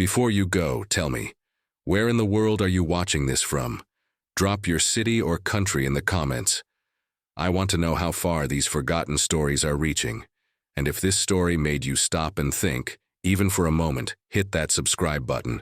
Before you go, tell me, where in the world are you watching this from? Drop your city or country in the comments. I want to know how far these forgotten stories are reaching. And if this story made you stop and think, even for a moment, hit that subscribe button.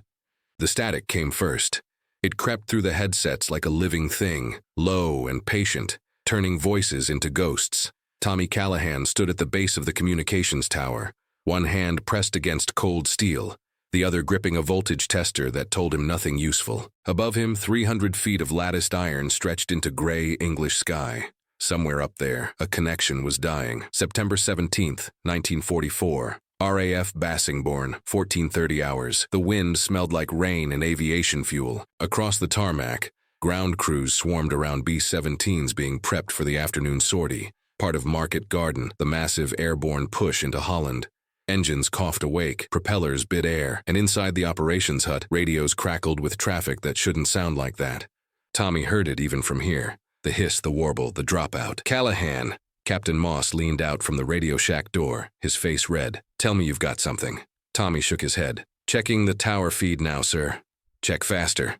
The static came first. It crept through the headsets like a living thing, low and patient, turning voices into ghosts. Tommy Callahan stood at the base of the communications tower, one hand pressed against cold steel, the other gripping a voltage tester that told him nothing useful. Above him, 300 feet of latticed iron stretched into gray English sky. Somewhere up there, a connection was dying. September 17th, 1944. RAF Bassingbourn, 1430 hours. The wind smelled like rain and aviation fuel. Across the tarmac, ground crews swarmed around B-17s being prepped for the afternoon sortie. Part of Market Garden, the massive airborne push into Holland. Engines coughed awake, propellers bit air, and inside the operations hut, radios crackled with traffic that shouldn't sound like that. Tommy heard it even from here. The hiss, the warble, the dropout. Callahan! Captain Moss leaned out from the Radio Shack door, his face red. Tell me you've got something. Tommy shook his head. Checking the tower feed now, sir. Check faster.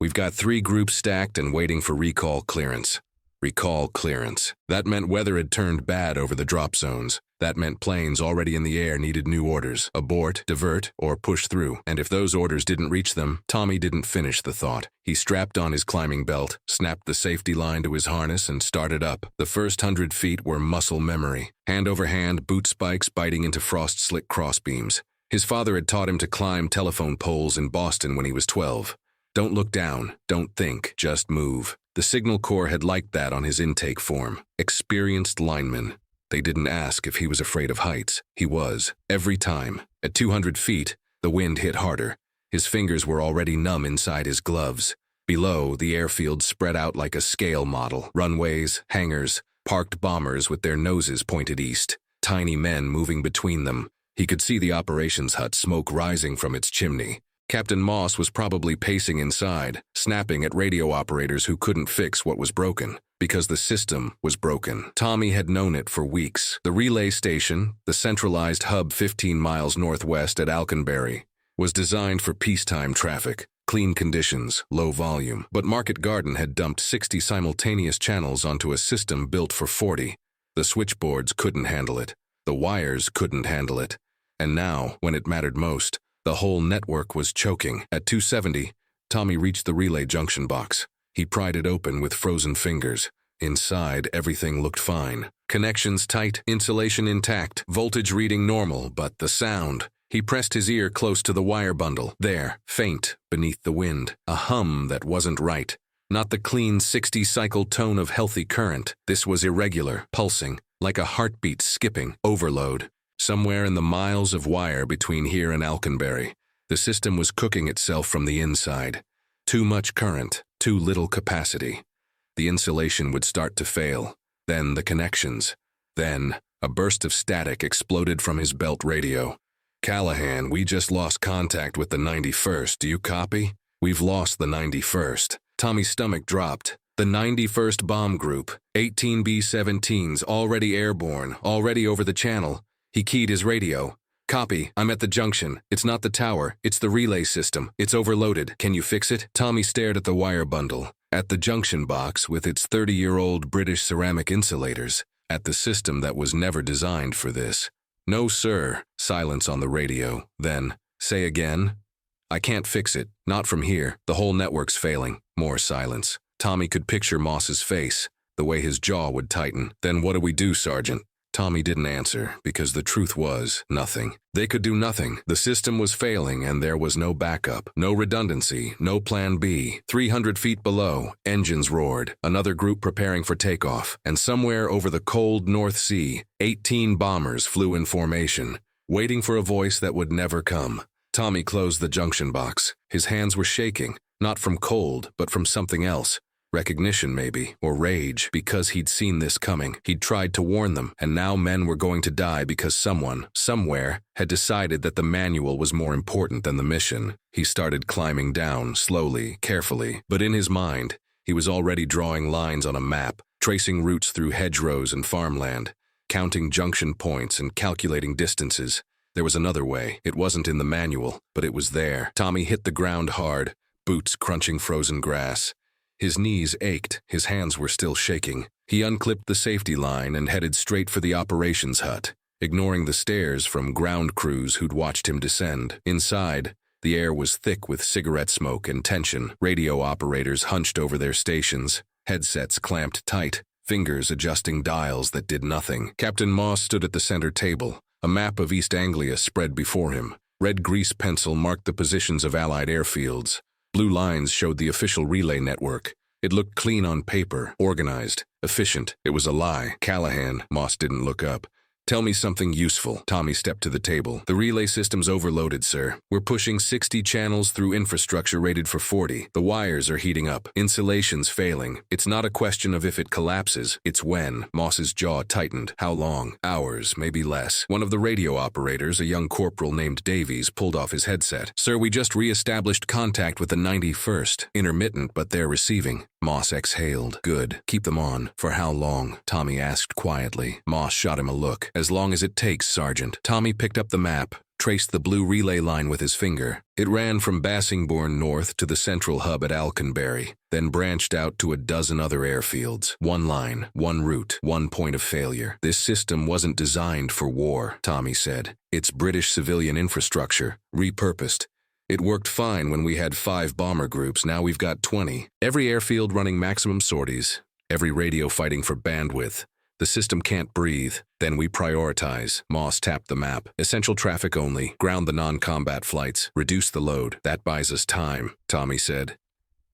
We've got 3 groups stacked and waiting for recall clearance. Recall clearance. That meant weather had turned bad over the drop zones. That meant planes already in the air needed new orders. Abort, divert, or push through. And if those orders didn't reach them, Tommy didn't finish the thought. He strapped on his climbing belt, snapped the safety line to his harness, and started up. The first 100 feet were muscle memory. Hand over hand, boot spikes biting into frost-slick crossbeams. His father had taught him to climb telephone poles in Boston when he was 12. Don't look down, don't think, just move. The Signal Corps had liked that on his intake form. Experienced lineman. They didn't ask if he was afraid of heights. He was, every time. At 200 feet, the wind hit harder. His fingers were already numb inside his gloves. Below, the airfields spread out like a scale model. Runways, hangars, parked bombers with their noses pointed east. Tiny men moving between them. He could see the operations hut, smoke rising from its chimney. Captain Moss was probably pacing inside, snapping at radio operators who couldn't fix what was broken, because the system was broken. Tommy had known it for weeks. The relay station, the centralized hub 15 miles northwest at Alconbury, was designed for peacetime traffic, clean conditions, low volume. But Market Garden had dumped 60 simultaneous channels onto a system built for 40. The switchboards couldn't handle it. The wires couldn't handle it. And now, when it mattered most, the whole network was choking. At 270, Tommy reached the relay junction box. He pried it open with frozen fingers. Inside, everything looked fine. Connections tight, insulation intact, voltage reading normal, but the sound. He pressed his ear close to the wire bundle. There, faint, beneath the wind. A hum that wasn't right. Not the clean 60-cycle tone of healthy current. This was irregular, pulsing, like a heartbeat skipping, overload. Somewhere in the miles of wire between here and Alconbury, the system was cooking itself from the inside. Too much current, too little capacity. The insulation would start to fail. Then the connections. Then, a burst of static exploded from his belt radio. Callahan, we just lost contact with the 91st. Do you copy? We've lost the 91st. Tommy's stomach dropped. The 91st Bomb Group, 18 B-17s, already airborne, already over the channel. He keyed his radio. Copy, I'm at the junction. It's not the tower, it's the relay system. It's overloaded. Can you fix it? Tommy stared at the wire bundle, at the junction box with its 30-year-old British ceramic insulators, at the system that was never designed for this. No, sir. Silence on the radio. Then, say again. I can't fix it. Not from here. The whole network's failing. More silence. Tommy could picture Moss's face, the way his jaw would tighten. Then what do we do, Sergeant? Tommy didn't answer, because the truth was, nothing. They could do nothing. The system was failing, and there was no backup, no redundancy, no plan B. 300 feet below, engines roared, another group preparing for takeoff, and somewhere over the cold North Sea, 18 bombers flew in formation, waiting for a voice that would never come. Tommy closed the junction box. His hands were shaking, not from cold, but from something else. Recognition, maybe, or rage, because he'd seen this coming. He'd tried to warn them, and now men were going to die because someone, somewhere, had decided that the manual was more important than the mission. He started climbing down, slowly, carefully, but in his mind, he was already drawing lines on a map, tracing routes through hedgerows and farmland, counting junction points and calculating distances. There was another way. It wasn't in the manual, but it was there. Tommy hit the ground hard, boots crunching frozen grass. His knees ached, his hands were still shaking. He unclipped the safety line and headed straight for the operations hut, ignoring the stares from ground crews who'd watched him descend. Inside, the air was thick with cigarette smoke and tension. Radio operators hunched over their stations, headsets clamped tight, fingers adjusting dials that did nothing. Captain Moss stood at the center table. A map of East Anglia spread before him. Red grease pencil marked the positions of Allied airfields. Blue lines showed the official relay network. It looked clean on paper, organized, efficient. It was a lie. Callahan, Moss didn't look up. Tell me something useful. Tommy stepped to the table. The relay system's overloaded, sir. We're pushing 60 channels through infrastructure rated for 40. The wires are heating up. Insulation's failing. It's not a question of if it collapses, it's when. Moss's jaw tightened. How long? Hours, maybe less. One of the radio operators, a young corporal named Davies, pulled off his headset. Sir, we just re-established contact with the 91st. Intermittent, but they're receiving. Moss exhaled. Good. Keep them on. For how long? Tommy asked quietly. Moss shot him a look. As long as it takes, Sergeant. Tommy picked up the map, traced the blue relay line with his finger. It ran from Bassingbourn north to the central hub at Alconbury, then branched out to a dozen other airfields. One line, one route, one point of failure. This system wasn't designed for war, Tommy said. It's British civilian infrastructure, repurposed. It worked fine when we had 5 bomber groups, now we've got 20. Every airfield running maximum sorties, every radio fighting for bandwidth. The system can't breathe. Then we prioritize. Moss tapped the map. Essential traffic only. Ground the non-combat flights. Reduce the load. That buys us time, Tommy said.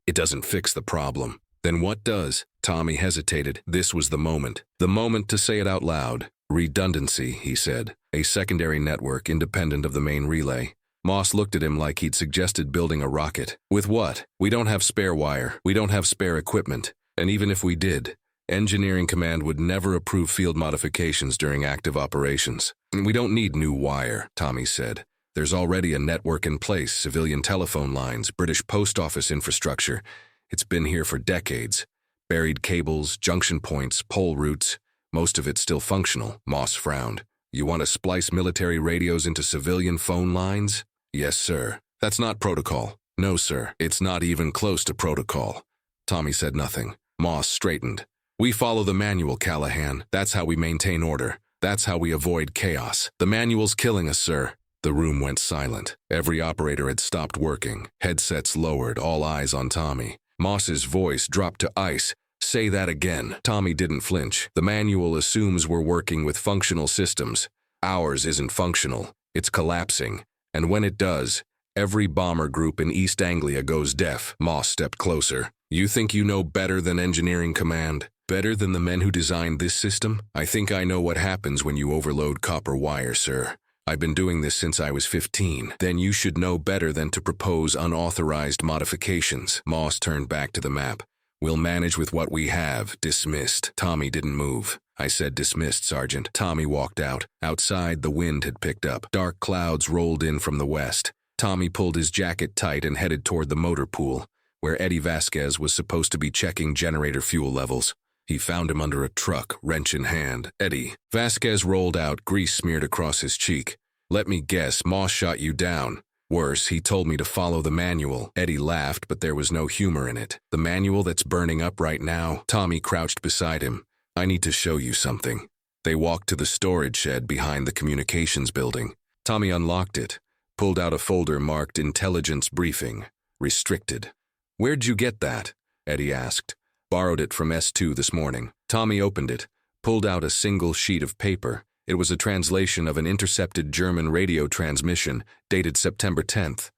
It doesn't fix the problem. Then what does? Tommy hesitated. This was the moment. The moment to say it out loud. Redundancy, he said. A secondary network independent of the main relay. Moss looked at him like he'd suggested building a rocket. With what? We don't have spare wire. We don't have spare equipment. And even if we did, Engineering Command would never approve field modifications during active operations. We don't need new wire, Tommy said. There's already a network in place, civilian telephone lines, British post office infrastructure. It's been here for decades. Buried cables, junction points, pole routes. Most of it's still functional. Moss frowned. You want to splice military radios into civilian phone lines? Yes, sir. That's not protocol. No, sir. It's not even close to protocol. Tommy said nothing. Moss straightened. We follow the manual, Callahan. That's how we maintain order. That's how we avoid chaos. The manual's killing us, sir. The room went silent. Every operator had stopped working. Headsets lowered, all eyes on Tommy. Moss's voice dropped to ice. Say that again. Tommy didn't flinch. The manual assumes we're working with functional systems. Ours isn't functional. It's collapsing. And when it does, every bomber group in East Anglia goes deaf. Moss stepped closer. You think you know better than Engineering Command? Better than the men who designed this system? I think I know what happens when you overload copper wire, sir. I've been doing this since I was 15. Then you should know better than to propose unauthorized modifications. Moss turned back to the map. We'll manage with what we have. Dismissed. Tommy didn't move. I said dismissed, Sergeant. Tommy walked out. Outside, the wind had picked up. Dark clouds rolled in from the west. Tommy pulled his jacket tight and headed toward the motor pool, where Eddie Vasquez was supposed to be checking generator fuel levels. He found him under a truck, wrench in hand. Eddie. Vasquez rolled out, grease smeared across his cheek. Let me guess, Moss shot you down. Worse, he told me to follow the manual. Eddie laughed, but there was no humor in it. The manual that's burning up right now? Tommy crouched beside him. I need to show you something. They walked to the storage shed behind the communications building. Tommy unlocked it, pulled out a folder marked Intelligence Briefing. Restricted. Where'd you get that? Eddie asked. Borrowed it from S2 this morning. Tommy opened it, pulled out a single sheet of paper. It was a translation of an intercepted German radio transmission, dated September 10th.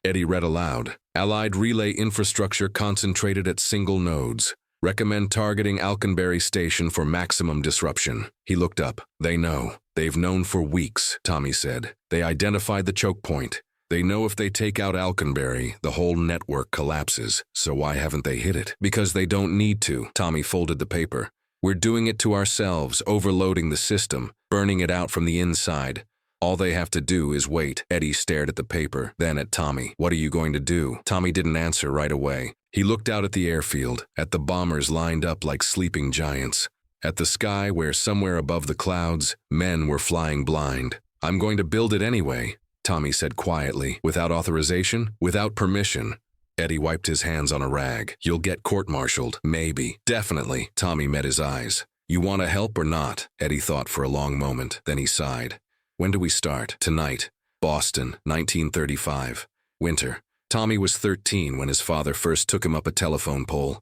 Eddie read aloud. Allied relay infrastructure concentrated at single nodes. Recommend targeting Alconbury Station for maximum disruption. He looked up. They know. They've known for weeks, Tommy said. They identified the choke point. They know if they take out Alconbury, the whole network collapses. So why haven't they hit it? Because they don't need to. Tommy folded the paper. We're doing it to ourselves, overloading the system, burning it out from the inside. All they have to do is wait. Eddie stared at the paper, then at Tommy. What are you going to do? Tommy didn't answer right away. He looked out at the airfield, at the bombers lined up like sleeping giants, at the sky where somewhere above the clouds, men were flying blind. I'm going to build it anyway, Tommy said quietly. Without authorization, without permission. Eddie wiped his hands on a rag. You'll get court-martialed. Maybe. Definitely. Tommy met his eyes. You want to help or not? Eddie thought for a long moment. Then he sighed. When do we start? Tonight. Boston, 1935. Winter. Tommy was 13 when his father first took him up a telephone pole.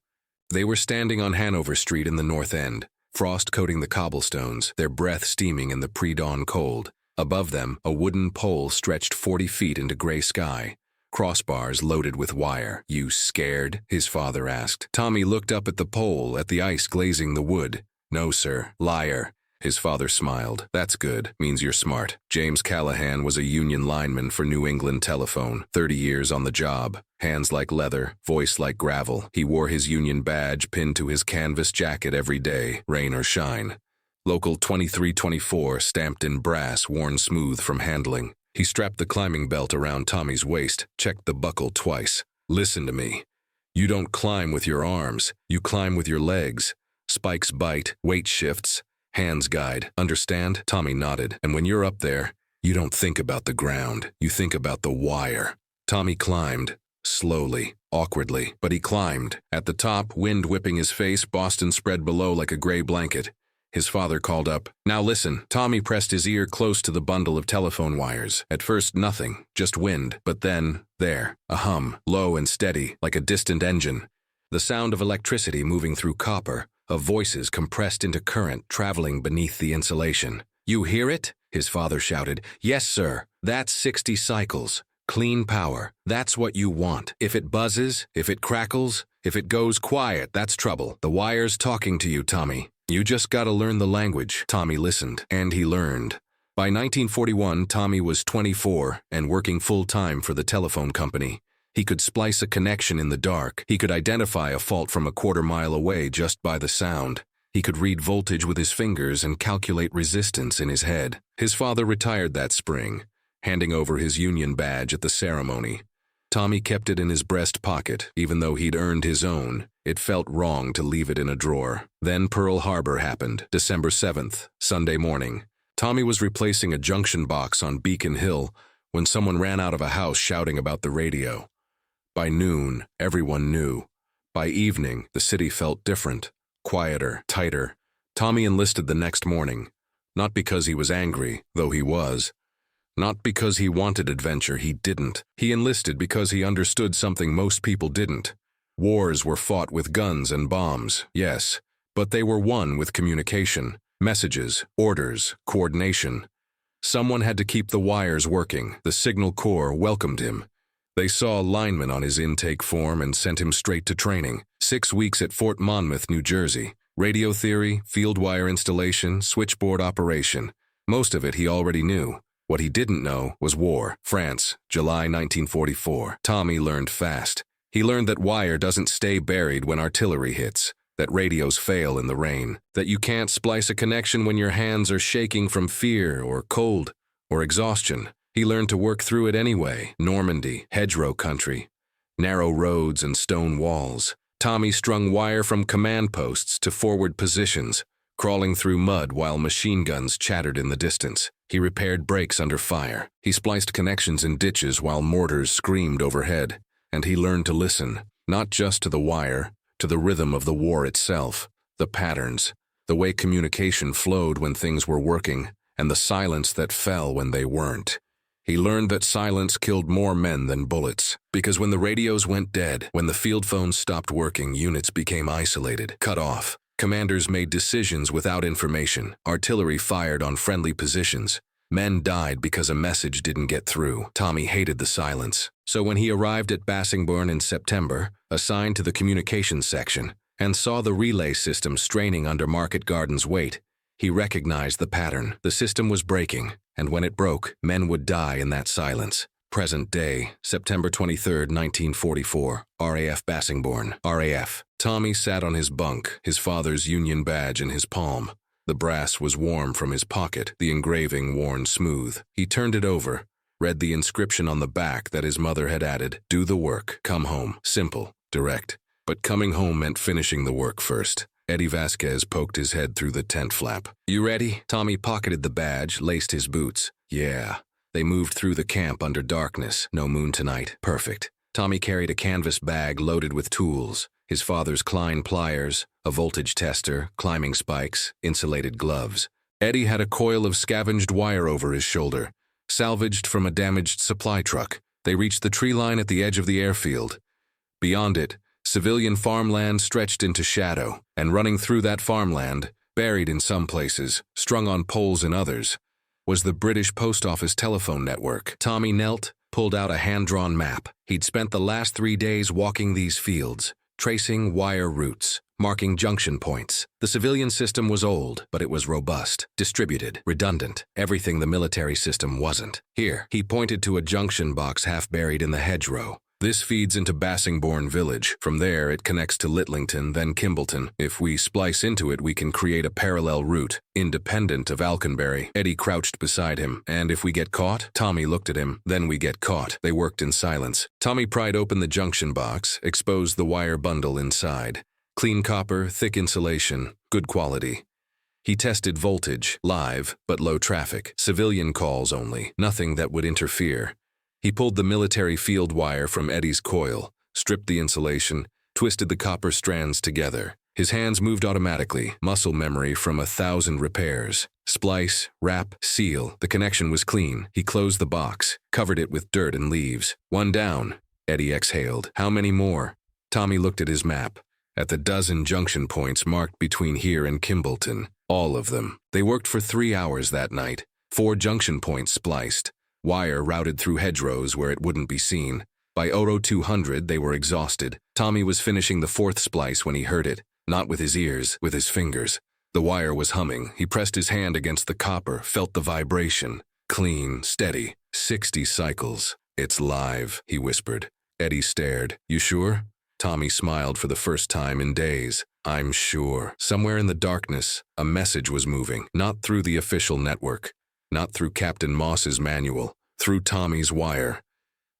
They were standing on Hanover Street in the North End, frost coating the cobblestones, their breath steaming in the pre-dawn cold. Above them, a wooden pole stretched 40 feet into gray sky, crossbars loaded with wire. You scared? His father asked. Tommy looked up at the pole, at the ice glazing the wood. No, sir. Liar. His father smiled. That's good. Means you're smart. James Callahan was a union lineman for New England Telephone, 30 years on the job. Hands like leather, voice like gravel. He wore his union badge pinned to his canvas jacket every day, rain or shine. Local 2324 stamped in brass, worn smooth from handling. He strapped the climbing belt around Tommy's waist, checked the buckle twice. Listen to me. You don't climb with your arms. You climb with your legs. Spikes bite, weight shifts. Hands guide. Understand? Tommy nodded. And when you're up there, you don't think about the ground. You think about the wire. Tommy climbed. Slowly, awkwardly, but he climbed. At the top, wind whipping his face, Boston spread below like a gray blanket. His father called up. Now listen. Tommy pressed his ear close to the bundle of telephone wires. At first, nothing, just wind. But then, there, a hum, low and steady, like a distant engine. The sound of electricity moving through copper, of voices compressed into current traveling beneath the insulation. You hear it? His father shouted. Yes, sir. That's 60 cycles. Clean power. That's what you want. If it buzzes, if it crackles, if it goes quiet, that's trouble. The wire's talking to you, Tommy. You just gotta learn the language. Tommy listened, and he learned. By 1941, Tommy was 24 and working full-time for the telephone company. He could splice a connection in the dark. He could identify a fault from a quarter-mile away just by the sound. He could read voltage with his fingers and calculate resistance in his head. His father retired that spring, handing over his union badge at the ceremony. Tommy kept it in his breast pocket. Even though he'd earned his own, it felt wrong to leave it in a drawer. Then Pearl Harbor happened, December 7th, Sunday morning. Tommy was replacing a junction box on Beacon Hill when someone ran out of a house shouting about the radio. By noon, everyone knew. By evening, the city felt different, quieter, tighter. Tommy enlisted the next morning, not because he was angry, though he was. Not because he wanted adventure, he didn't. He enlisted because he understood something most people didn't. Wars were fought with guns and bombs, yes, but they were won with communication, messages, orders, coordination. Someone had to keep the wires working. The Signal Corps welcomed him. They saw a lineman on his intake form and sent him straight to training. 6 weeks at Fort Monmouth, New Jersey. Radio theory, field wire installation, switchboard operation. Most of it he already knew. What he didn't know was war. France, July 1944. Tommy learned fast. He learned that wire doesn't stay buried when artillery hits, that radios fail in the rain, that you can't splice a connection when your hands are shaking from fear or cold or exhaustion. He learned to work through it anyway. Normandy, hedgerow country, narrow roads and stone walls. Tommy strung wire from command posts to forward positions, crawling through mud while machine guns chattered in the distance. He repaired breaks under fire. He spliced connections in ditches while mortars screamed overhead. And he learned to listen, not just to the wire, to the rhythm of the war itself, the patterns, the way communication flowed when things were working, and the silence that fell when they weren't. He learned that silence killed more men than bullets, because when the radios went dead, when the field phones stopped working, units became isolated, cut off. Commanders made decisions without information. Artillery fired on friendly positions. Men died because a message didn't get through. Tommy hated the silence. So when he arrived at Bassingbourn in September, assigned to the communications section, and saw the relay system straining under Market Garden's weight, he recognized the pattern. The system was breaking, and when it broke, men would die in that silence. Present day, September 23, 1944, RAF Bassingbourn, RAF. Tommy sat on his bunk, his father's Union badge in his palm. The brass was warm from his pocket, the engraving worn smooth. He turned it over, read the inscription on the back that his mother had added, "Do the work, come home." Simple, direct. But coming home meant finishing the work first. Eddie Vasquez poked his head through the tent flap. You ready? Tommy pocketed the badge, laced his boots. Yeah. They moved through the camp under darkness. No moon tonight. Perfect. Tommy carried a canvas bag loaded with tools. His father's Klein pliers, a voltage tester, climbing spikes, insulated gloves. Eddie had a coil of scavenged wire over his shoulder, salvaged from a damaged supply truck. They reached the tree line at the edge of the airfield. Beyond it, civilian farmland stretched into shadow, and running through that farmland, buried in some places, strung on poles in others, was the British post office telephone network. Tommy knelt, pulled out a hand-drawn map. He'd spent the last 3 days walking these fields, tracing wire routes, marking junction points. The civilian system was old, but it was robust, distributed, redundant, everything the military system wasn't. Here, he pointed to a junction box half buried in the hedgerow. This feeds into Bassingbourne village. From there, it connects to Litlington, then Kimbleton. If we splice into it, we can create a parallel route, independent of Alconbury. Eddie crouched beside him. And if we get caught? Tommy looked at him. Then we get caught. They worked in silence. Tommy pried open the junction box, exposed the wire bundle inside. Clean copper, thick insulation, good quality. He tested voltage, live, but low traffic. Civilian calls only, nothing that would interfere. He pulled the military field wire from Eddie's coil, stripped the insulation, twisted the copper strands together. His hands moved automatically, muscle memory from 1,000 repairs. Splice, wrap, seal. The connection was clean. He closed the box, covered it with dirt and leaves. One down. Eddie exhaled. How many more? Tommy looked at his map. At the dozen junction points marked between here and Kimbleton. All of them. They worked for 3 hours that night. 4 junction points spliced. Wire routed through hedgerows where it wouldn't be seen. By 0200, they were exhausted. Tommy was finishing the 4th splice when he heard it. Not with his ears, with his fingers. The wire was humming. He pressed his hand against the copper, felt the vibration. Clean, steady. 60 cycles. It's live, he whispered. Eddie stared. You sure? Tommy smiled for the first time in days. I'm sure. Somewhere in the darkness, a message was moving. Not through the official network. Not through Captain Moss's manual. Through Tommy's wire.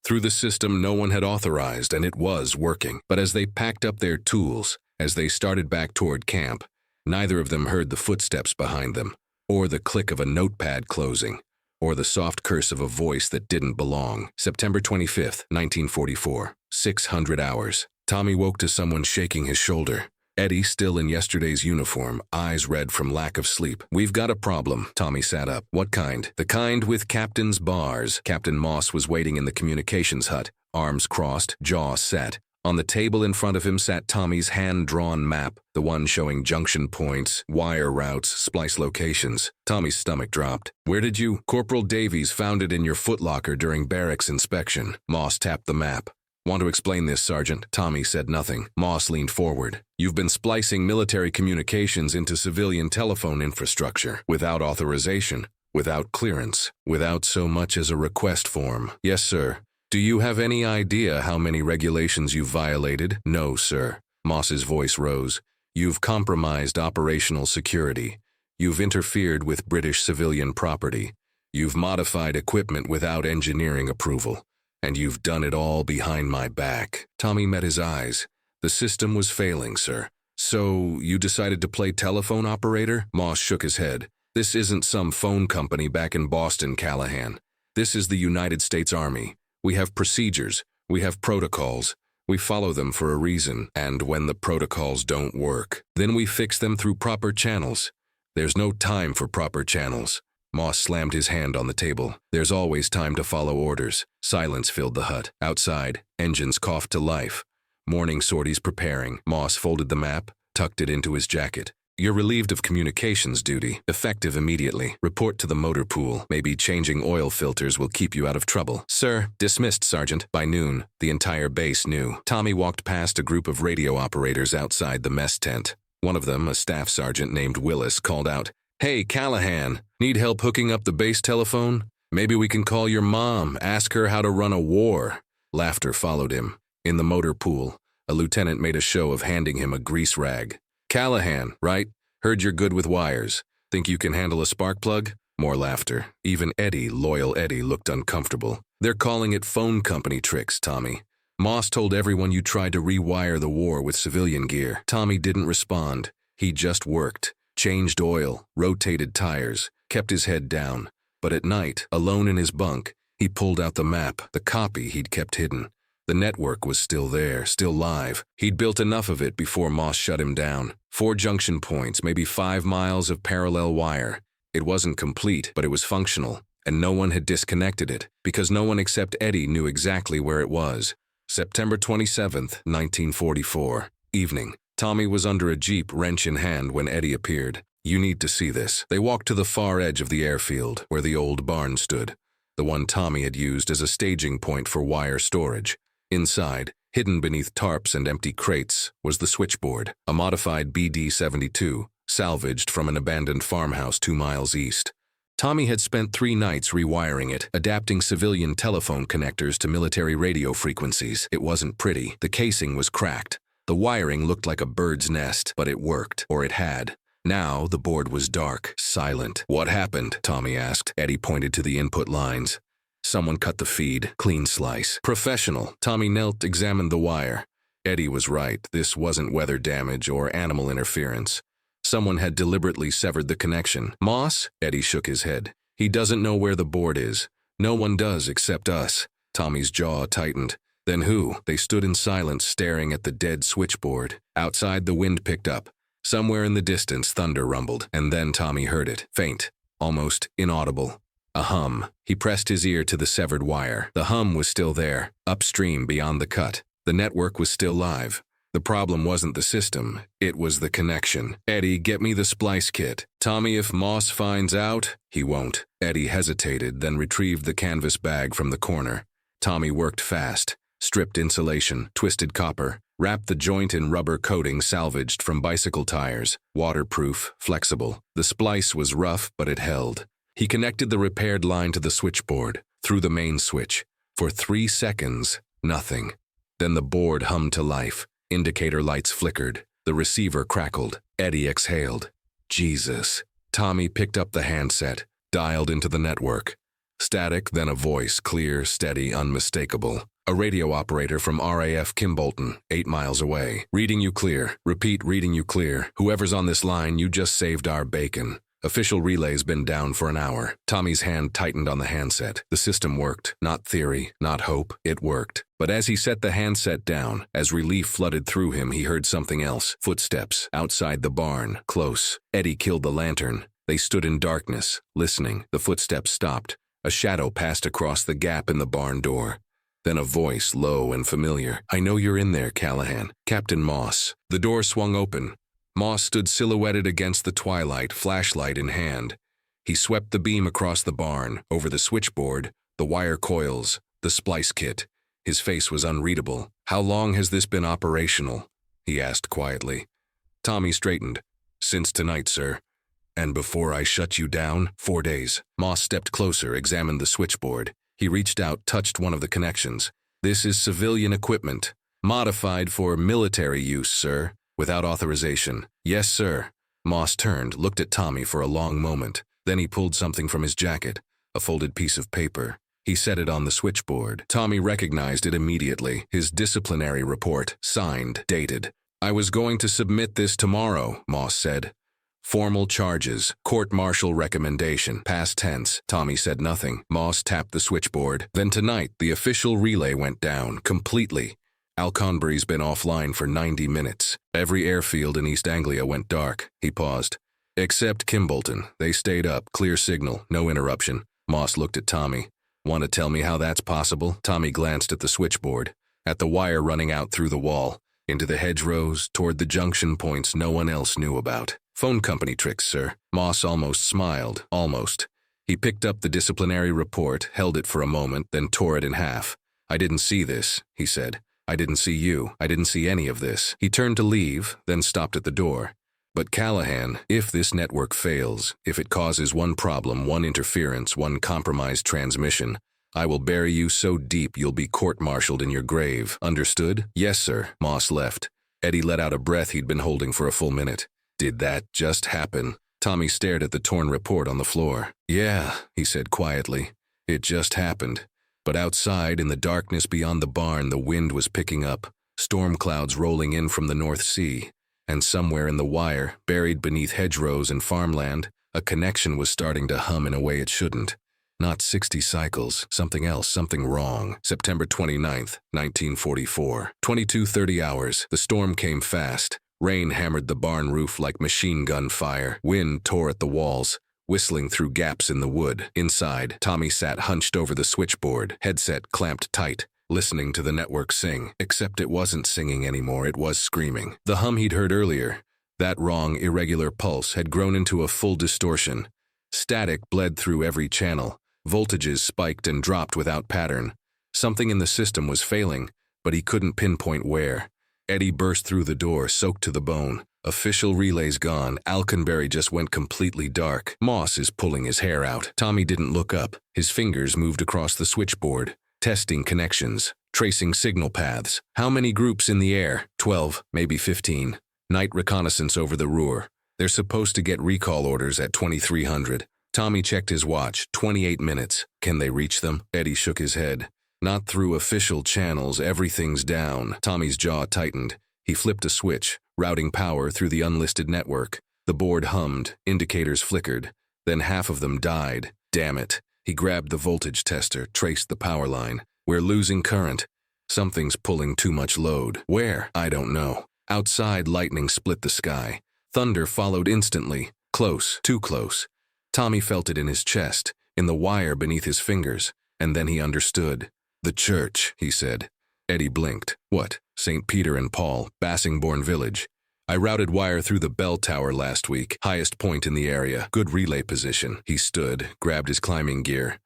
Through the system no one had authorized, and it was working. But as they packed up their tools, as they started back toward camp, neither of them heard the footsteps behind them, or the click of a notepad closing, or the soft curse of a voice that didn't belong. September 25th, 1944. 600 hours. Tommy woke to someone shaking his shoulder. Eddie, still in yesterday's uniform, eyes red from lack of sleep. We've got a problem. Tommy sat up. What kind? The kind with captain's bars. Captain Moss was waiting in the communications hut, arms crossed, jaw set. On the table in front of him sat Tommy's hand-drawn map, the one showing junction points, wire routes, splice locations. Tommy's stomach dropped. Where did you? Corporal Davies found it in your footlocker during barracks inspection. Moss tapped the map. Want to explain this, Sergeant? Tommy said nothing. Moss leaned forward. You've been splicing military communications into civilian telephone infrastructure, without authorization, without clearance, without so much as a request form. Yes, sir. Do you have any idea how many regulations you've violated? No, sir. Moss's voice rose. You've compromised operational security. You've interfered with British civilian property. You've modified equipment without engineering approval. And you've done it all behind my back. Tommy met his eyes. The system was failing, sir. So, you decided to play telephone operator? Moss shook his head. This isn't some phone company back in Boston, Callahan. This is the United States Army. We have procedures. We have protocols. We follow them for a reason. And when the protocols don't work, then we fix them through proper channels. There's no time for proper channels. Moss slammed his hand on the table. There's always time to follow orders. Silence filled the hut. Outside, engines coughed to life. Morning sorties preparing. Moss folded the map, tucked it into his jacket. You're relieved of communications duty. Effective immediately. Report to the motor pool. Maybe changing oil filters will keep you out of trouble. Sir, dismissed, Sergeant. By noon, the entire base knew. Tommy walked past a group of radio operators outside the mess tent. One of them, a staff sergeant named Willis, called out, Hey, Callahan, need help hooking up the base telephone? Maybe we can call your mom, ask her how to run a war. Laughter followed him. In the motor pool, a lieutenant made a show of handing him a grease rag. Callahan, right? Heard you're good with wires. Think you can handle a spark plug? More laughter. Even Eddie, loyal Eddie, looked uncomfortable. They're calling it phone company tricks, Tommy. Moss told everyone you tried to rewire the war with civilian gear. Tommy didn't respond. He just worked, changed oil, rotated tires, kept his head down. But at night, alone in his bunk, he pulled out the map, the copy he'd kept hidden. The network was still there, still live. He'd built enough of it before Moss shut him down. 4 junction points, maybe 5 miles of parallel wire. It wasn't complete, but it was functional, and no one had disconnected it, because no one except Eddie knew exactly where it was. September 27th, 1944. Evening. Tommy was under a Jeep, wrench in hand, when Eddie appeared. "You need to see this." They walked to the far edge of the airfield, where the old barn stood, the one Tommy had used as a staging point for wire storage. Inside, hidden beneath tarps and empty crates, was the switchboard, a modified BD-72, salvaged from an abandoned farmhouse 2 miles east. Tommy had spent 3 nights rewiring it, adapting civilian telephone connectors to military radio frequencies. It wasn't pretty. The casing was cracked. The wiring looked like a bird's nest, but it worked, or it had. Now the board was dark, silent. "What happened?" Tommy asked. Eddie pointed to the input lines. "Someone cut the feed. Clean slice." "Professional." Tommy knelt, examined the wire. Eddie was right. This wasn't weather damage or animal interference. Someone had deliberately severed the connection. "Moss?" Eddie shook his head. "He doesn't know where the board is. No one does except us." Tommy's jaw tightened. "Then who?" They stood in silence, staring at the dead switchboard. Outside, the wind picked up. Somewhere in the distance, thunder rumbled, and then Tommy heard it. Faint, almost inaudible. A hum. He pressed his ear to the severed wire. The hum was still there, upstream beyond the cut. The network was still live. The problem wasn't the system, it was the connection. "Eddie, get me the splice kit." "Tommy, if Moss finds out..." "He won't." Eddie hesitated, then retrieved the canvas bag from the corner. Tommy worked fast. Stripped insulation, twisted copper, wrapped the joint in rubber coating salvaged from bicycle tires, waterproof, flexible. The splice was rough, but it held. He connected the repaired line to the switchboard, through the main switch. For 3 seconds, nothing. Then the board hummed to life. Indicator lights flickered. The receiver crackled. Eddie exhaled. Jesus. Tommy picked up the handset, dialed into the network. Static, then a voice, clear, steady, unmistakable. "A radio operator from RAF Kimbolton, 8 miles away. Reading you clear. Repeat, reading you clear. Whoever's on this line, you just saved our bacon. Official relay's been down for an hour." Tommy's hand tightened on the handset. The system worked. Not theory, not hope. It worked. But as he set the handset down, as relief flooded through him, he heard something else. Footsteps, outside the barn, close. Eddie killed the lantern. They stood in darkness, listening. The footsteps stopped. A shadow passed across the gap in the barn door. Then a voice, low and familiar. "I know you're in there, Callahan. Captain Moss." The door swung open. Moss stood silhouetted against the twilight, flashlight in hand. He swept the beam across the barn, over the switchboard, the wire coils, the splice kit. His face was unreadable. "How long has this been operational?" he asked quietly. Tommy straightened. "Since tonight, sir. And before I shut you down, 4 days. Moss stepped closer, examined the switchboard. He reached out, touched one of the connections. "This is civilian equipment. Modified for military use, sir. Without authorization." "Yes, sir." Moss turned, looked at Tommy for a long moment. Then he pulled something from his jacket, a folded piece of paper. He set it on the switchboard. Tommy recognized it immediately. His disciplinary report, signed, dated. "I was going to submit this tomorrow," Moss said. "Formal charges, court-martial recommendation, past tense." Tommy said nothing. Moss tapped the switchboard. "Then tonight, the official relay went down, completely. Alconbury's been offline for 90 minutes. Every airfield in East Anglia went dark." He paused. "Except Kimbolton. They stayed up, clear signal, no interruption." Moss looked at Tommy. "Want to tell me how that's possible?" Tommy glanced at the switchboard, at the wire running out through the wall, into the hedgerows, toward the junction points no one else knew about. "Phone company tricks, sir." Moss almost smiled, almost. He picked up the disciplinary report, held it for a moment, then tore it in half. "I didn't see this," he said. "I didn't see you. I didn't see any of this." He turned to leave, then stopped at the door. "But Callahan, if this network fails, if it causes one problem, one interference, one compromised transmission, I will bury you so deep you'll be court-martialed in your grave. Understood?" "Yes, sir." Moss left. Eddie let out a breath he'd been holding for a full minute. "Did that just happen?" Tommy stared at the torn report on the floor. "Yeah," he said quietly. "It just happened." But outside, in the darkness beyond the barn, the wind was picking up, storm clouds rolling in from the North Sea. And somewhere in the wire, buried beneath hedgerows and farmland, a connection was starting to hum in a way it shouldn't. Not 60 cycles, something else, something wrong. September 29th, 1944. 22:30 hours. The storm came fast. Rain hammered the barn roof like machine gun fire. Wind tore at the walls, whistling through gaps in the wood. Inside, Tommy sat hunched over the switchboard, headset clamped tight, listening to the network sing. Except it wasn't singing anymore, it was screaming. The hum he'd heard earlier, that wrong, irregular pulse, had grown into a full distortion. Static bled through every channel. Voltages spiked and dropped without pattern. Something in the system was failing, but he couldn't pinpoint where. Eddie burst through the door, soaked to the bone. Official relays gone. Alconbury just went completely dark. Moss is pulling his hair out. Tommy didn't look up. His fingers moved across the switchboard, testing connections, tracing signal paths. How many groups in the air? 12, maybe 15. Night reconnaissance over the Ruhr. They're supposed to get recall orders at 2300. Tommy checked his watch. 28 minutes. Can they reach them? Eddie shook his head. Not through official channels. Everything's down. Tommy's jaw tightened. He flipped a switch, routing power through the unlisted network. The board hummed. Indicators flickered. Then half of them died. Damn it. He grabbed the voltage tester, traced the power line. We're losing current. Something's pulling too much load. Where? I don't know. Outside, lightning split the sky. Thunder followed instantly. Close. Too close. Tommy felt it in his chest, in the wire beneath his fingers, and then he understood. The church, he said. Eddie blinked. What? St. Peter and Paul, Bassingbourn Village. I routed wire through the bell tower last week, highest point in the area. Good relay position. He stood, grabbed his climbing gear.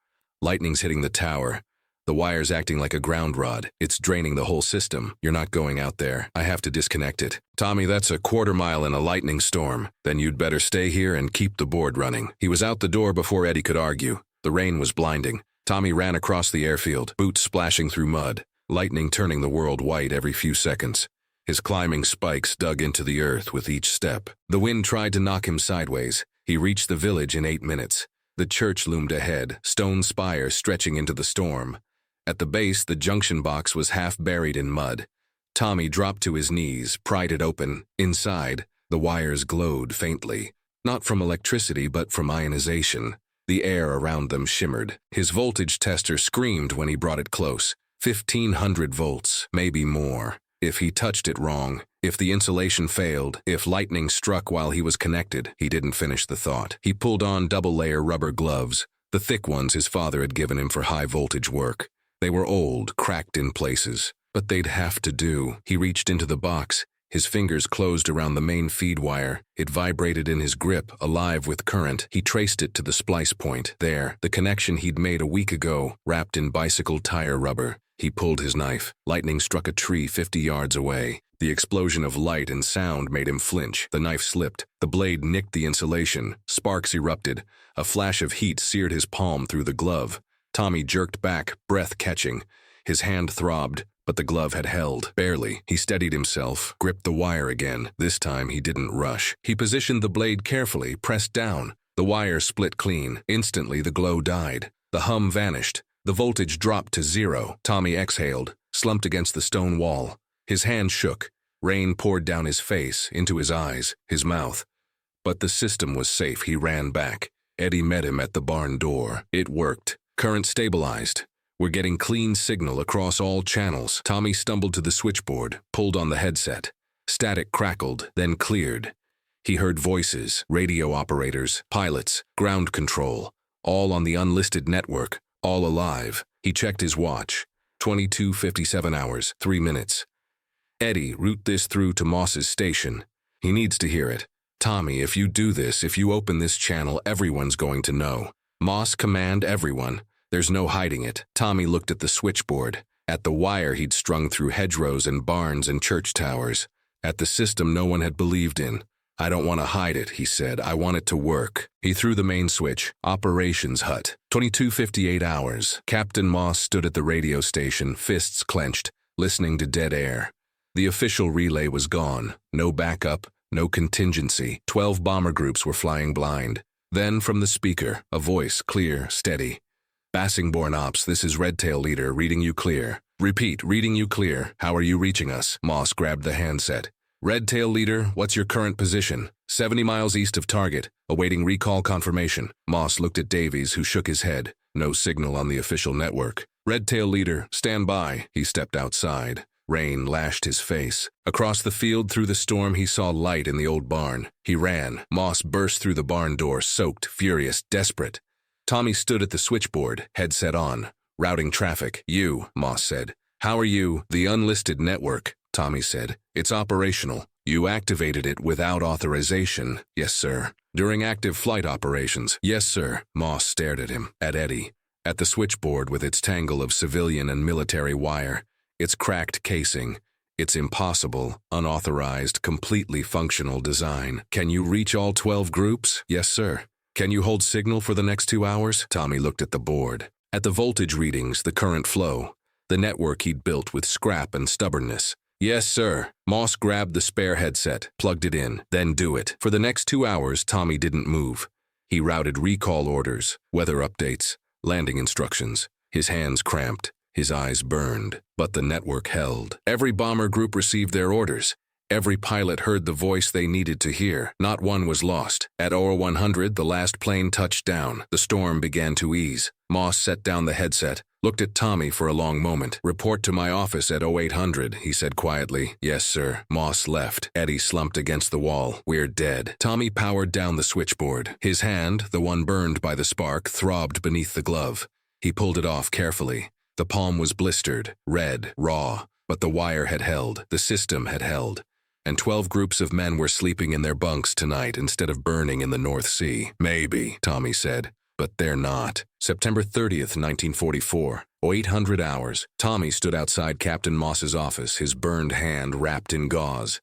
Lightning's hitting the tower. The wire's acting like a ground rod. It's draining the whole system. You're not going out there. I have to disconnect it. Tommy, that's a quarter mile in a lightning storm. Then you'd better stay here and keep the board running. He was out the door before Eddie could argue. The rain was blinding. Tommy ran across the airfield, boots splashing through mud, lightning turning the world white every few seconds. His climbing spikes dug into the earth with each step. The wind tried to knock him sideways. He reached the village in 8 minutes. The church loomed ahead, stone spire stretching into the storm. At the base, the junction box was half buried in mud. Tommy dropped to his knees, pried it open. Inside, the wires glowed faintly, not from electricity but from ionization. The air around them shimmered. His voltage tester screamed when he brought it close. 1500 volts, maybe more. If he touched it wrong, if the insulation failed, if lightning struck while he was connected, he didn't finish the thought. He pulled on double-layer rubber gloves, the thick ones his father had given him for high-voltage work. They were old, cracked in places, but they'd have to do. He reached into the box. His fingers closed around the main feed wire. It vibrated in his grip, alive with current. He traced it to the splice point. There, the connection he'd made a week ago, wrapped in bicycle tire rubber. He pulled his knife. Lightning struck a tree 50 yards away. The explosion of light and sound made him flinch. The knife slipped. The blade nicked the insulation. Sparks erupted. A flash of heat seared his palm through the glove. Tommy jerked back, breath catching. His hand throbbed, but the glove had held. Barely. He steadied himself, gripped the wire again. This time he didn't rush. He positioned the blade carefully, pressed down. The wire split clean. Instantly the glow died. The hum vanished. The voltage dropped to 0. Tommy exhaled, slumped against the stone wall. His hand shook. Rain poured down his face, into his eyes, his mouth. But the system was safe. He ran back. Eddie met him at the barn door. It worked. Current stabilized. We're getting clean signal across all channels. Tommy stumbled to the switchboard, pulled on the headset. Static crackled, then cleared. He heard voices, radio operators, pilots, ground control, all on the unlisted network, all alive. He checked his watch. 22:57 hours, 3 minutes. Eddie, route this through to Moss's station. He needs to hear it. Tommy, if you do this, if you open this channel, everyone's going to know. Moss, command everyone. There's no hiding it. Tommy looked at the switchboard, at the wire he'd strung through hedgerows and barns and church towers, at the system no one had believed in. I don't want to hide it, he said. I want it to work. He threw the main switch. Operations hut. 22:58 hours. Captain Moss stood at the radio station, fists clenched, listening to dead air. The official relay was gone. No backup, no contingency. 12 bomber groups were flying blind. Then from the speaker, a voice, clear, steady. Bassingbourn Ops, this is Redtail Leader, reading you clear. Repeat, reading you clear. How are you reaching us? Moss grabbed the handset. Red Tail Leader, what's your current position? 70 miles east of target, awaiting recall confirmation. Moss looked at Davies, who shook his head. No signal on the official network. Red Tail Leader, stand by. He stepped outside. Rain lashed his face. Across the field through the storm, he saw light in the old barn. He ran. Moss burst through the barn door, soaked, furious, desperate. Tommy stood at the switchboard, headset on. Routing traffic. You, Moss said. How are you? The Unlisted network, Tommy said. It's operational. You activated it without authorization. Yes, sir. During active flight operations. Yes, sir. Moss stared at him, at Eddie, at the switchboard with its tangle of civilian and military wire, its cracked casing, its impossible, unauthorized, completely functional design. Can you reach all 12 groups? Yes, sir. Can you hold signal for the next 2 hours? Tommy looked at the board. At the voltage readings, the current flow, the network he'd built with scrap and stubbornness. Yes, sir. Moss grabbed the spare headset, plugged it in, then do it. For the next 2 hours, Tommy didn't move. He routed recall orders, weather updates, landing instructions. His hands cramped, his eyes burned, but the network held. Every bomber group received their orders. Every pilot heard the voice they needed to hear. Not one was lost. At 0100, the last plane touched down. The storm began to ease. Moss set down the headset, looked at Tommy for a long moment. Report to my office at 0800, he said quietly. Yes, sir. Moss left. Eddie slumped against the wall. We're dead. Tommy powered down the switchboard. His hand, the one burned by the spark, throbbed beneath the glove. He pulled it off carefully. The palm was blistered, red, raw, but the wire had held. The system had held. And 12 groups of men were sleeping in their bunks tonight instead of burning in the North Sea. Maybe, Tommy said, but they're not. September 30th, 1944, 0800 hours. Tommy stood outside Captain Moss's office, his burned hand wrapped in gauze.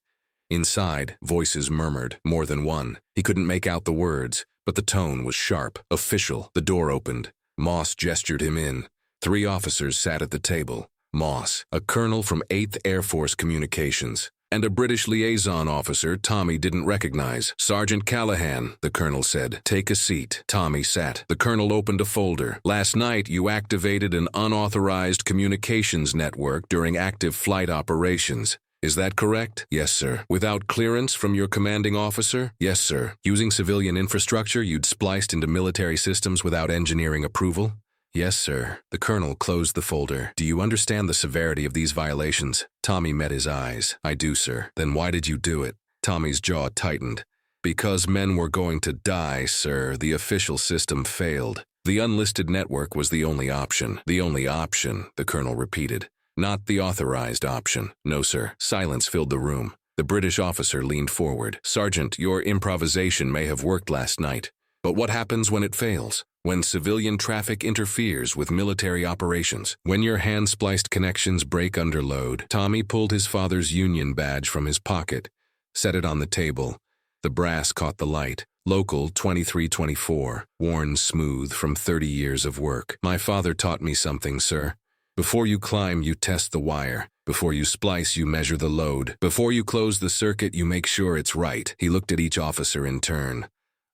Inside, voices murmured, more than one. He couldn't make out the words, but the tone was sharp, official. The door opened. Moss gestured him in. 3 officers sat at the table. Moss, a colonel from 8th Air Force Communications, and a British liaison officer Tommy didn't recognize. Sergeant Callahan, the colonel said. Take a seat. Tommy sat. The colonel opened a folder. Last night, you activated an unauthorized communications network during active flight operations. Is that correct? Yes, sir. Without clearance from your commanding officer? Yes, sir. Using civilian infrastructure you'd spliced into military systems without engineering approval? Yes, sir. The colonel closed the folder. Do you understand the severity of these violations? Tommy met his eyes. I do, sir. Then why did you do it? Tommy's jaw tightened. Because men were going to die, sir. The official system failed. The Unlisted network was the only option. The only option, the colonel repeated. Not the authorized option. No, sir. Silence filled the room. The British officer leaned forward. Sergeant, your improvisation may have worked last night. But what happens when it fails? When civilian traffic interferes with military operations? When your hand-spliced connections break under load? Tommy pulled his father's union badge from his pocket, set it on the table. The brass caught the light. Local 2324, worn smooth from 30 years of work. My father taught me something, sir. Before you climb, you test the wire. Before you splice, you measure the load. Before you close the circuit, you make sure it's right. He looked at each officer in turn.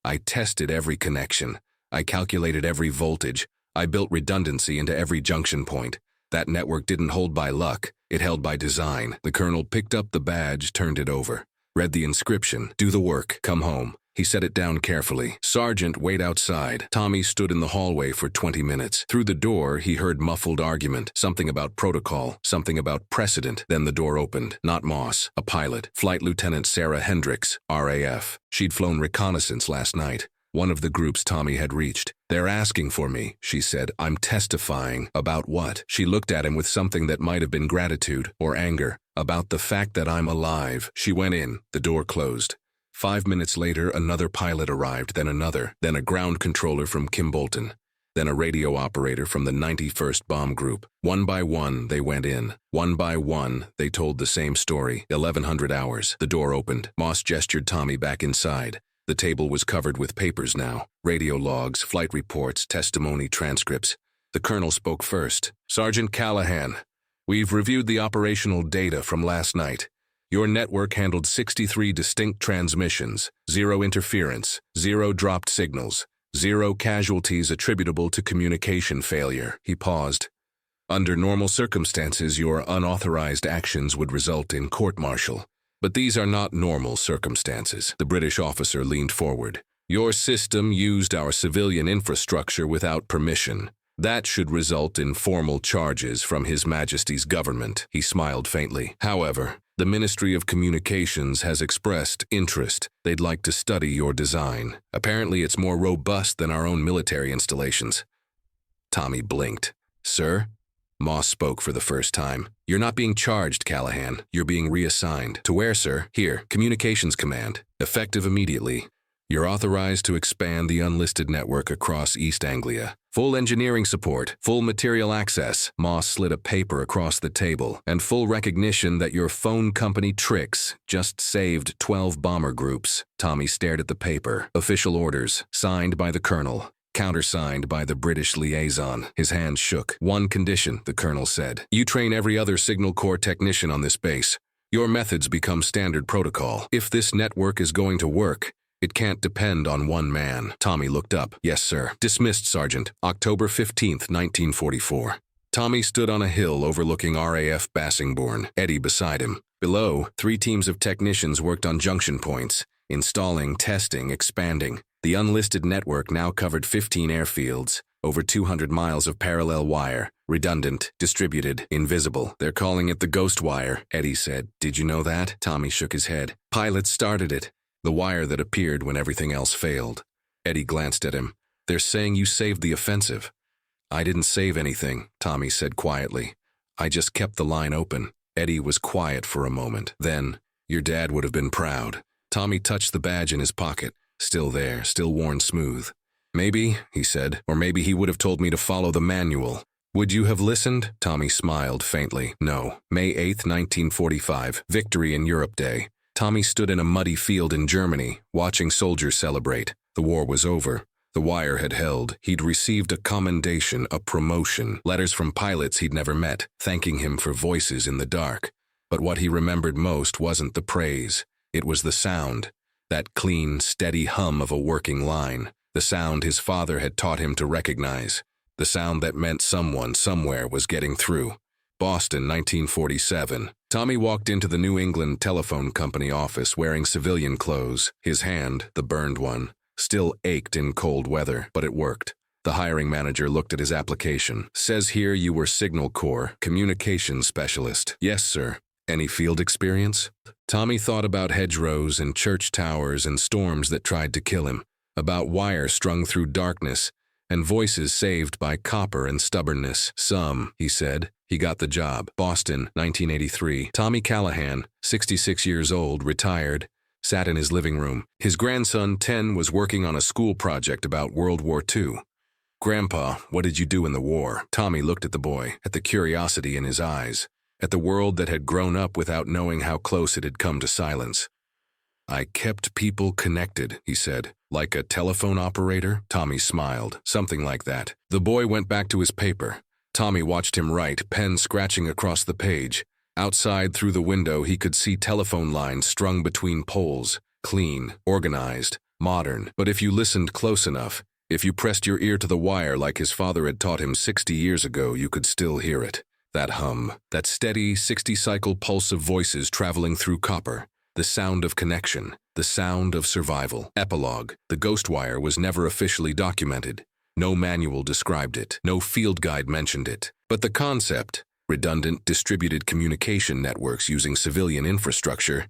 I tested every connection. I calculated every voltage. I built redundancy into every junction point. That network didn't hold by luck. It held by design. The colonel picked up the badge, turned it over. Read the inscription. Do the work. Come home. He set it down carefully. Sergeant, wait outside. Tommy stood in the hallway for 20 minutes. Through the door, he heard muffled argument. Something about protocol. Something about precedent. Then the door opened. Not Moss. A pilot. Flight Lieutenant Sarah Hendricks, RAF. She'd flown reconnaissance last night. One of the groups Tommy had reached. They're asking for me, she said. I'm testifying. About what? She looked at him with something that might have been gratitude or anger. About the fact that I'm alive. She went in. The door closed. 5 minutes later, another pilot arrived, then another, then a ground controller from Kimbolton, then a radio operator from the 91st Bomb Group. One by one, they went in. One by one, they told the same story. 1100 hours. The door opened. Moss gestured Tommy back inside. The table was covered with papers now. Radio logs, flight reports, testimony, transcripts. The colonel spoke first. Sergeant Callahan, we've reviewed the operational data from last night. Your network handled 63 distinct transmissions, 0 interference, 0 dropped signals, 0 casualties attributable to communication failure. He paused. Under normal circumstances, your unauthorized actions would result in court-martial. But these are not normal circumstances. The British officer leaned forward. Your system used our civilian infrastructure without permission. That should result in formal charges from His Majesty's government. He smiled faintly. However, the Ministry of Communications has expressed interest. They'd like to study your design. Apparently, it's more robust than our own military installations. Tommy blinked. Sir? Moss spoke for the first time. You're not being charged, Callahan. You're being reassigned. To where, sir? Here, Communications Command. Effective immediately. You're authorized to expand the Unlisted network across East Anglia. Full engineering support, full material access. Moss slid a paper across the table, and full recognition that your phone company tricks just saved 12 bomber groups. Tommy stared at the paper. Official orders, signed by the colonel. Countersigned by the British liaison. His hand shook. One condition, the colonel said. You train every other Signal Corps technician on this base. Your methods become standard protocol. If this network is going to work, it can't depend on one man. Tommy looked up. Yes, sir. Dismissed, Sergeant. October 15th, 1944. Tommy stood on a hill overlooking RAF Bassingbourn, Eddie beside him. Below, 3 teams of technicians worked on junction points, installing, testing, expanding. The Unlisted network now covered 15 airfields, over 200 miles of parallel wire, redundant, distributed, invisible. They're calling it the ghost wire, Eddie said. Did you know that? Tommy shook his head. Pilots started it. The wire that appeared when everything else failed. Eddie glanced at him. They're saying you saved the offensive. I didn't save anything, Tommy said quietly. I just kept the line open. Eddie was quiet for a moment. Then, your dad would have been proud. Tommy touched the badge in his pocket. Still there, still worn smooth. Maybe, he said, or maybe he would have told me to follow the manual. Would you have listened? Tommy smiled faintly. No. May 8th, 1945, Victory in Europe Day. Tommy stood in a muddy field in Germany, watching soldiers celebrate. The war was over. The wire had held. He'd received a commendation, a promotion, letters from pilots he'd never met, thanking him for voices in the dark. But what he remembered most wasn't the praise. It was the sound. That clean, steady hum of a working line. The sound his father had taught him to recognize. The sound that meant someone, somewhere, was getting through. Boston, 1947. Tommy walked into the New England Telephone Company office wearing civilian clothes. His hand, the burned one, still ached in cold weather, but it worked. The hiring manager looked at his application. Says here you were Signal Corps, communications specialist. Yes, sir. Any field experience? Tommy thought about hedgerows and church towers and storms that tried to kill him, about wire strung through darkness, and voices saved by copper and stubbornness. Some, he said. He got the job. Boston, 1983. Tommy Callahan, 66 years old, retired, sat in his living room. His grandson, 10, was working on a school project about World War II. Grandpa, what did you do in the war? Tommy looked at the boy, at the curiosity in his eyes, at the world that had grown up without knowing how close it had come to silence. I kept people connected, he said. Like a telephone operator? Tommy smiled. Something like that. The boy went back to his paper. Tommy watched him write, pen scratching across the page. Outside through the window he could see telephone lines strung between poles, clean, organized, modern. But if you listened close enough, if you pressed your ear to the wire like his father had taught him 60 years ago, you could still hear it. That hum, that steady 60-cycle pulse of voices traveling through copper. The sound of connection, the sound of survival. Epilogue. The ghost wire was never officially documented. No manual described it. No field guide mentioned it. But the concept, redundant distributed communication networks using civilian infrastructure,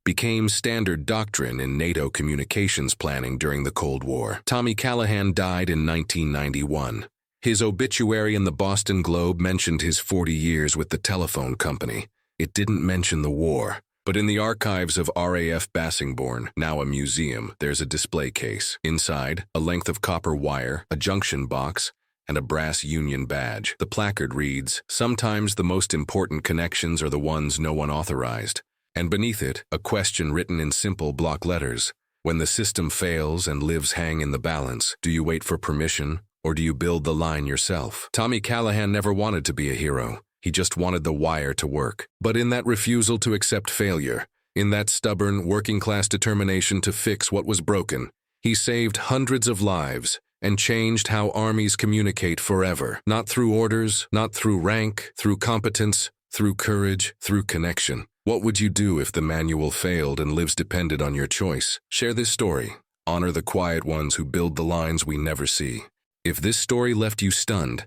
became standard doctrine in NATO communications planning during the Cold War. Tommy Callahan died in 1991. His obituary in the Boston Globe mentioned his 40 years with the telephone company. It didn't mention the war. But in the archives of RAF Bassingbourn, now a museum, there's a display case. Inside, a length of copper wire, a junction box, and a brass Union badge. The placard reads, "Sometimes the most important connections are the ones no one authorized." And beneath it, a question written in simple block letters. When the system fails and lives hang in the balance, do you wait for permission, or do you build the line yourself? Tommy Callahan never wanted to be a hero. He just wanted the wire to work. But in that refusal to accept failure, in that stubborn, working-class determination to fix what was broken, he saved hundreds of lives and changed how armies communicate forever. Not through orders, not through rank, through competence, through courage, through connection. What would you do if the manual failed and lives depended on your choice? Share this story. Honor the quiet ones who build the lines we never see. If this story left you stunned,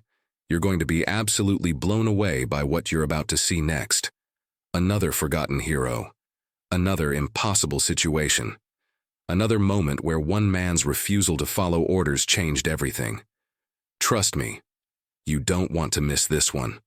you're going to be absolutely blown away by what you're about to see next. Another forgotten hero. Another impossible situation. Another moment where one man's refusal to follow orders changed everything. Trust me, you don't want to miss this one.